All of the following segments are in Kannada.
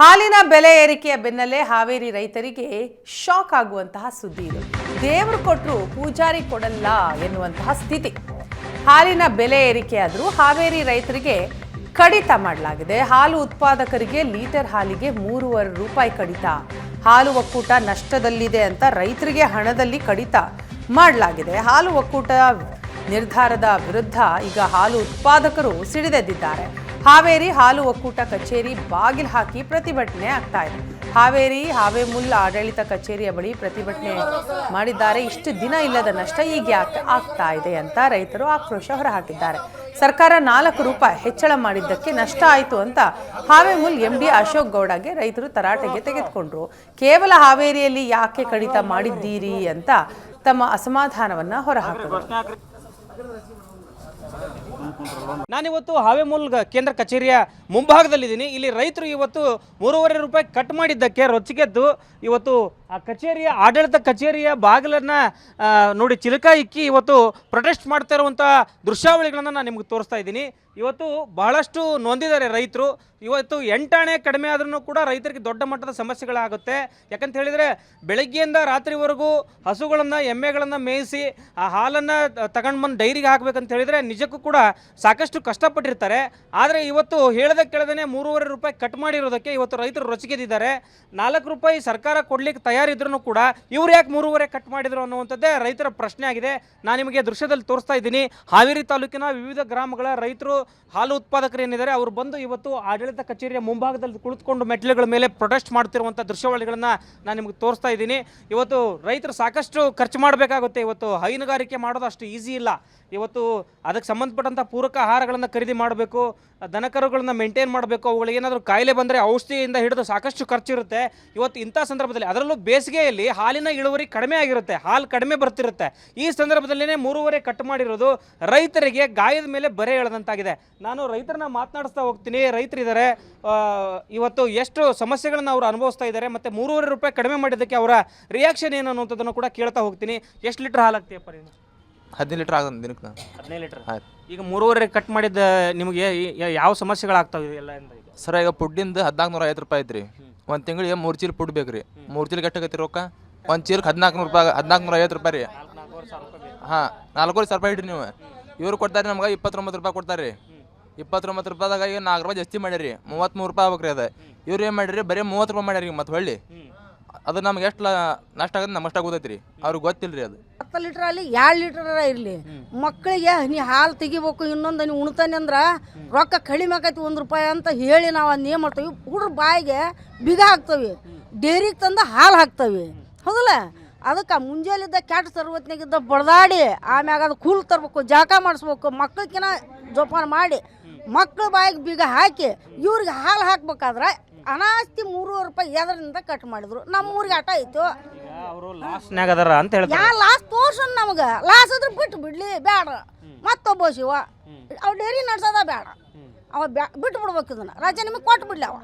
ಹಾಲಿನ ಬೆಲೆ ಏರಿಕೆಯ ಬೆನ್ನಲ್ಲೇ ಹಾವೇರಿ ರೈತರಿಗೆ ಶಾಕ್ ಆಗುವಂತಹ ಸುದ್ದಿ ಇದು. ದೇವರು ಕೊಟ್ಟರು ಪೂಜಾರಿ ಕೊಡಲ್ಲ ಎನ್ನುವಂತಹ ಸ್ಥಿತಿ. ಹಾಲಿನ ಬೆಲೆ ಏರಿಕೆಯಾದರೂ ಹಾವೇರಿ ರೈತರಿಗೆ ಕಡಿತ ಮಾಡಲಾಗಿದೆ. ಹಾಲು ಉತ್ಪಾದಕರಿಗೆ ಲೀಟರ್ ಹಾಲಿಗೆ 3.5 ರೂಪಾಯಿ ಕಡಿತ. ಹಾಲು ಒಕ್ಕೂಟ ನಷ್ಟದಲ್ಲಿದೆ ಅಂತ ರೈತರಿಗೆ ಹಣದಲ್ಲಿ ಕಡಿತ ಮಾಡಲಾಗಿದೆ. ಹಾಲು ಒಕ್ಕೂಟ ನಿರ್ಧಾರದ ವಿರುದ್ಧ ಈಗ ಹಾಲು ಉತ್ಪಾದಕರು ಸಿಡಿದೆದ್ದಿದ್ದಾರೆ. ಹಾವೇರಿ ಹಾಲು ಒಕ್ಕೂಟ ಕಚೇರಿ ಬಾಗಿಲು ಹಾಕಿ ಪ್ರತಿಭಟನೆ ಆಗ್ತಾ ಇದೆ. ಹಾವೇರಿ ಹಾವೇಮುಲ್ ಆಡಳಿತ ಕಚೇರಿಯ ಬಳಿ ಪ್ರತಿಭಟನೆ ಮಾಡಿದ್ದಾರೆ. ಇಷ್ಟು ದಿನ ಇಲ್ಲದ ನಷ್ಟ ಈಗ ಆಗ್ತಾ ಇದೆ ಅಂತ ರೈತರು ಆಕ್ರೋಶ ಹೊರಹಾಕಿದ್ದಾರೆ. ಸರ್ಕಾರ 4 ರೂಪಾಯಿ ಹೆಚ್ಚಳ ಮಾಡಿದ್ದಕ್ಕೆ ನಷ್ಟ ಆಯಿತು ಅಂತ ಹಾವೇಮುಲ್ MD ಅಶೋಕ್ ಗೌಡಗೆ ರೈತರು ತರಾಟೆಗೆ ತೆಗೆದುಕೊಂಡ್ರು. ಕೇವಲ ಹಾವೇರಿಯಲ್ಲಿ ಯಾಕೆ ಕಡಿತ ಮಾಡಿದ್ದೀರಿ ಅಂತ ತಮ್ಮ ಅಸಮಾಧಾನವನ್ನ ಹೊರಹಾಕಿದರು. ನಾನಿವತ್ತು ಹಾವೇಮುಲ್ ಕೇಂದ್ರ ಕಚೇರಿಯ ಮುಂಭಾಗದಲ್ಲಿದ್ದೀನಿ. ಇಲ್ಲಿ ರೈತರು ಇವತ್ತು 3.5 ರೂಪಾಯಿ ಕಟ್ ಮಾಡಿದ್ದಕ್ಕೆ ರೊಚ್ಚಿಗೆದ್ದು ಇವತ್ತು ಆ ಕಚೇರಿಯ ಆಡಳಿತ ಕಚೇರಿಯ ಬಾಗಿಲನ್ನು ನೋಡಿ ಚಿಲಕ ಇಕ್ಕಿ ಇವತ್ತು ಪ್ರೊಟೆಸ್ಟ್ ಮಾಡ್ತಾ ಇರುವಂಥ ದೃಶ್ಯಾವಳಿಗಳನ್ನು ನಾನು ನಿಮ್ಗೆ ತೋರಿಸ್ತಾ ಇದ್ದೀನಿ. ಇವತ್ತು ಬಹಳಷ್ಟು ನೊಂದಿದ್ದಾರೆ ರೈತರು. ಇವತ್ತು 8 ಆಣೆ ಕಡಿಮೆ ಆದ್ರೂ ಕೂಡ ರೈತರಿಗೆ ದೊಡ್ಡ ಮಟ್ಟದ ಸಮಸ್ಯೆಗಳಾಗುತ್ತೆ. ಯಾಕಂತ ಹೇಳಿದರೆ ಬೆಳಗ್ಗೆಯಿಂದ ರಾತ್ರಿವರೆಗೂ ಹಸುಗಳನ್ನು ಎಮ್ಮೆಗಳನ್ನು ಮೇಯಿಸಿ ಆ ಹಾಲನ್ನು ತಗೊಂಡು ಬಂದು ಡೈರಿಗೆ ಹಾಕಬೇಕಂತ ಹೇಳಿದರೆ ನಿಜಕ್ಕೂ ಕೂಡ ಸಾಕಷ್ಟು ಕಷ್ಟಪಟ್ಟಿರ್ತಾರೆ. ಆದರೆ ಇವತ್ತು ಹೇಳದೆ ಕೇಳದೇ 3.5 ರೂಪಾಯಿ ಕಟ್ ಮಾಡಿರೋದಕ್ಕೆ ಇವತ್ತು ರೈತರು ರೊಚ್ಚಿಗೆದ್ದಿದ್ದಾರೆ. 4 ರೂಪಾಯಿ ಸರ್ಕಾರ ಕೊಡ್ಲಿಕ್ಕೆ ತಯಾರಿದ್ರೂ ಕೂಡ ಇವ್ರು ಯಾಕೆ 3.5 ಕಟ್ ಮಾಡಿದ್ರು ಅನ್ನುವಂಥದ್ದೇ ರೈತರ ಪ್ರಶ್ನೆ ಆಗಿದೆ. ನಾನು ನಿಮಗೆ ದೃಶ್ಯದಲ್ಲಿ ತೋರಿಸ್ತಾ ಇದ್ದೀನಿ. ಹಾವೇರಿ ತಾಲೂಕಿನ ವಿವಿಧ ಗ್ರಾಮಗಳ ರೈತರು ಹಾಲು ಉತ್ಪಾದಕರು ಏನಿದ್ದಾರೆ ಅವರು ಬಂದು ಇವತ್ತು ಆಡಳಿತ ಕಚೇರಿಯ ಮುಂಭಾಗದಲ್ಲಿ ಕುಳಿತುಕೊಂಡು ಮೆಟ್ಟಿಲುಗಳ ಮೇಲೆ ಪ್ರೊಟೆಸ್ಟ್ ಮಾಡ್ತಿರುವಂಥ ದೃಶ್ಯಾವಳಿಗಳನ್ನು ನಾನು ನಿಮಗೆ ತೋರಿಸ್ತಾ ಇದ್ದೀನಿ. ಇವತ್ತು ರೈತರು ಸಾಕಷ್ಟು ಖರ್ಚು ಮಾಡಬೇಕಾಗುತ್ತೆ. ಇವತ್ತು ಹೈನುಗಾರಿಕೆ ಮಾಡೋದು ಅಷ್ಟು ಈಸಿ ಇಲ್ಲ. ಇವತ್ತು ಅದಕ್ಕೆ ಸಂಬಂಧಪಟ್ಟಂಥ ಪೂರಕ ಆಹಾರಗಳನ್ನು ಖರೀದಿ ಮಾಡಬೇಕು, ದನಕರುಗಳನ್ನ ಮೇಂಟೈನ್ ಮಾಡಬೇಕು. ಅವುಗಳಿಗೆ ಏನಾದರೂ ಕಾಯಿಲೆ ಬಂದರೆ ಔಷಧಿಯಿಂದ ಹಿಡಿದು ಸಾಕಷ್ಟು ಖರ್ಚಿರುತ್ತೆ. ಇವತ್ತು ಇಂಥ ಸಂದರ್ಭದಲ್ಲಿ ಅದರಲ್ಲೂ ಬೇಸಿಗೆಯಲ್ಲಿ ಹಾಲಿನ ಇಳುವರಿ ಕಡಿಮೆ ಆಗಿರುತ್ತೆ, ಹಾಲು ಕಡಿಮೆ ಬರ್ತಿರುತ್ತೆ. ಈ ಸಂದರ್ಭದಲ್ಲೇ 3.5 ಕಟ್ ಮಾಡಿರೋದು ರೈತರಿಗೆ ಗಾಯದ ಮೇಲೆ ಬರೆ ಎಳೆದಂತಾಗಿದೆ. ನಾನು ರೈತರನ್ನ ಮಾತನಾಡಿಸ್ತಾ ಹೋಗ್ತೀನಿ. ರೈತರಿದ್ದಾರೆ, ಇವತ್ತು ಎಷ್ಟು ಸಮಸ್ಯೆಗಳನ್ನು ಅವರು ಅನುಭವಿಸ್ತಾ ಇದ್ದಾರೆ ಮತ್ತು 3.5 ರೂಪಾಯಿ ಕಡಿಮೆ ಮಾಡಿದ್ದಕ್ಕೆ ಅವರ ರಿಯಾಕ್ಷನ್ ಏನು ಅನ್ನುವಂಥದ್ದನ್ನು ಕೂಡ ಕೇಳ್ತಾ ಹೋಗ್ತೀನಿ. ಎಷ್ಟು ಲೀಟ್ರ್ ಹಾಲು ಆಗ್ತೀಯಪ್ಪ ನೀನು? 15 ಲೀಟ್ರ್ ಆಗ ದಿನಕ್ಕೆ. 15 ಲೀಟ್ರ್. ಈಗ 3.5 ಕಟ್ ಮಾಡಿದ ನಿಮಗೆ ಯಾವ ಸಮಸ್ಯೆಗಳಾಗ್ತಾವೆ ಎಲ್ಲ? ಸರ್ ಈಗ ಪುಡ್ಡಿಂದ 1450 ರೂಪಾಯಿ ಐತ್ರಿ. ಒಂದು ತಿಂಗಳಿಗೆ 3 ಚೀಲ ಪುಡ್ ಬೇಕು ರೀ. 3 ಚೀಲ ಗಟ್ಟಗತ್ತಿ ರೊಕ್ಕ. ಒಂದು ಚೀಲಕ್ಕೆ 1400 ರೂಪಾಯಿ, 1450 ರೂಪಾಯಿ ರೀ. ಹಾಂ, 4.5 ರೂಪಾಯಿ ಇಡ್ರಿ ನೀವು. ಇವ್ರು ಕೊಡ್ತಾರೆ ನಮ್ಗೆ 29 ರೂಪಾಯಿ ಕೊಡ್ತಾರೆ ರೀ. 29 ರೂಪಾಯಿದಾಗ ಈಗ 4 ರೂಪಾಯಿ ಜಾಸ್ತಿ ಮಾಡ್ಯಾರಿ, 33 ರೂಪಾಯಿ ಆಗ್ಬೇಕು ರೀ. ಅದು ಇವ್ರು ಏನು ಮಾಡಿರಿ, ಬರೀ 30 ರೂಪಾಯಿ ಮಾಡ್ಯಾರಿ. ಮತ್ತು ಹೊಳ್ಳಿ ಅದು ನಮ್ಗೆ ಎಷ್ಟು ನಷ್ಟ ಆಗುತ್ತೆ ನಮ್ಗೆ ಅಷ್ಟ ಗೊತ್ತೈತಿ ರೀ. ಅವ್ರಿಗೆ ಗೊತ್ತಿಲ್ಲ ರೀ. ಅದು 10 ಲೀಟ್ರ್ ಅಲ್ಲಿ 2 ಲೀಟರ್ ಇರಲಿ. ಮಕ್ಕಳಿಗೆ ನೀ ಹಾಲು ತೆಗಿಬೇಕು, ಇನ್ನೊಂದು ನೀವು ಉಣ್ತಾನೆ ಅಂದ್ರೆ ರೊಕ್ಕ ಕಡಿಮೆ ಆಕೈತಿ 1 ರೂಪಾಯಿ ಅಂತ ಹೇಳಿ ನಾವು ಅದನ್ನ ಏನು ಮಾಡ್ತೀವಿ, ಹುಡ್ರ ಬಾಯಿಗೆ ಬೀಗ ಹಾಕ್ತವಿ, ಡೇರಿಗೆ ತಂದು ಹಾಲು ಹಾಕ್ತವಿ. ಹೌದಲ್ಲ? ಅದಕ್ಕೆ ಮುಂಜಾನಿದ್ದ ಕೆಟ್ಟ ಸರ್ವತ್ನಾಗಿದ್ದ ಬಡ್ದಾಡಿ ಆಮ್ಯಾಗ ಅದು ಕೂಲ್ ತರಬೇಕು, ಜಾಕ ಮಾಡಿಸ್ಬೇಕು, ಮಕ್ಕಳಿಗಿನ ಜೋಪಾನ ಮಾಡಿ ಮಕ್ಕಳ ಬಾಯಿಗೆ ಬೀಗ ಹಾಕಿ ಇವ್ರಿಗೆ ಹಾಲು ಹಾಕ್ಬೇಕಾದ್ರೆ ಅನಾಸ್ತಿ 3.5 ರೂಪಾಯಿ ಎದರಿಂದ ಕಟ್ ಮಾಡಿದ್ರು. ನಮ್ಮ ಊರಿಗೆ ಆಟ ಆಯ್ತು. ಯಾ ಲಾಸ್ ತೋರ್ಸನ್ ನಮ್ಗೆ ಲಾಸ್ ಆದ್ರೆ ಬಿಟ್ಟು ಬಿಡ್ಲಿ ಬೇಡ. ಮತ್ತೊಬ್ಬ ಶಿವ ಅವ್ ಡೈರಿ ನಡ್ಸೋದ ಬೇಡ, ಅವ ಬಿಟ್ಟು ಬಿಡ್ಬೇಕು. ಇದನ್ನ ರಾಜ ನಿಮಗೆ ಕೊಟ್ಟು ಬಿಡ್ಲಿ. ಅವ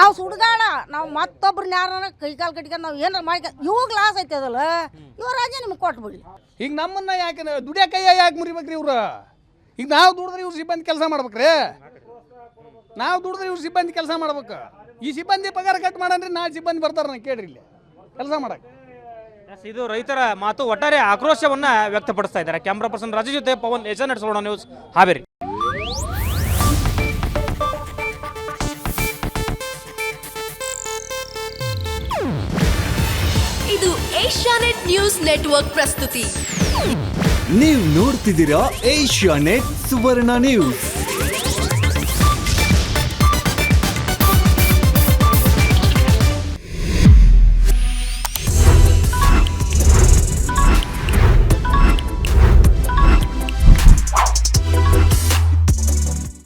ನಾವು ಸುಡ್ಗಾಡ ನಾವು ಮತ್ತೊಬ್ರನ್ನ ಯಾರ ಕೈಕಾಲು ಕಟ್ಕೊಂಡು ನಾವು ಏನಾರ ಮಾಡ್ಕ ಇವಾಗ ಲಾಸ್ ಐತೆ ಅದಲ್ಲ, ಇವ ರಾಜ ನಿಮಗೆ ಕೊಟ್ಟು ಬಿಡ್ಲಿ. ಈಗ ನಮ್ಮನ್ನ ಯಾಕೆ ದುಡಿಯ ಕೈಯ ಯಾಕೆ ಮುರಿಬೇಕ್ರಿ ಇವ್ರು? ಈಗ ನಾವು ದುಡಿದ್ರೆ ಇವ್ರು ಸಿಬ್ಬಂದಿ ಕೆಲಸ ಮಾಡ್ಬೇಕ್ರಿ. ನಾವು ದುಡಿದ್ರೆ ಇವ್ರು ಸಿಬ್ಬಂದಿ ಕೆಲಸ ಮಾಡ್ಬೇಕು. ಈ ಸಿಬ್ಬಂದಿ ಪಗಾರ ಕಟ್ ಮಾಡನ್ರಿ, ನಾಳೆ ಸಿಬ್ಬಂದಿ ಬರ್ತಾರ ನಾ ಕೇಳ್ರಿ ಇಲ್ಲಿ ಕೆಲಸ ಮಾಡಕ್ಕೆ. ಇದು ರೈತರ ಮಾತು. ಒಟ್ಟಾರೆ ಆಕ್ರೋಶವನ್ನ ವ್ಯಕ್ತಪಡಿಸ್ತಾ ಇದ್ದಾರೆ. ಕ್ಯಾಮ್ರಾ ಪರ್ಸನ್ ರಾಜು ಜೊತೆ ಪವನ್, ಎಜನ್ ನಡೆಸೋಣ ನ್ಯೂಸ್, ಹಾವೇರಿ. ಇದು ಏಷ್ಯಾನೆಟ್ ನ್ಯೂಸ್ ನೆಟ್ವರ್ಕ್ ಪ್ರಸ್ತುತಿ. ನೀವು ನೋಡ್ತಿದ್ದೀರಾ ಏಷ್ಯಾನೆಟ್ ಸುವರ್ಣ ನ್ಯೂಸ್.